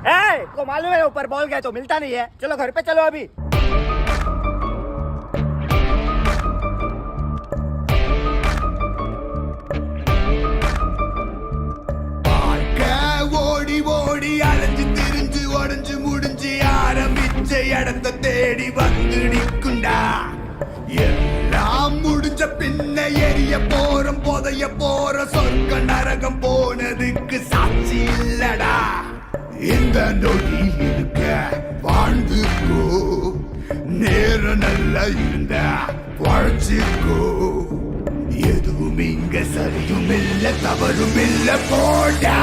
को मालूम है ऊपर बॉल गया तो मिलता नहीं है। चलो घर पे चलो अभी। ஓடி ஓடி அலைஞ்சு திரிஞ்சு உடஞ்சு முடிஞ்சு ஆரம்பிச்ச இடத்த தேடி வந்து நிற்குண்டா. எல்லாம் முடிஞ்ச பின்ன எரிய போறோம் புதைய போற சொர்க்க நரகம் போனதுக்கு சாட்சி இல்லடா. இந்த நொடி இருக்க வாழ்ந்துக்கோ, நேரம் நல்லா இருந்த வாழ்ச்சிக்கோ. எதுவும் இங்க சரியும் இல்ல தவறும் இல்ல போடா.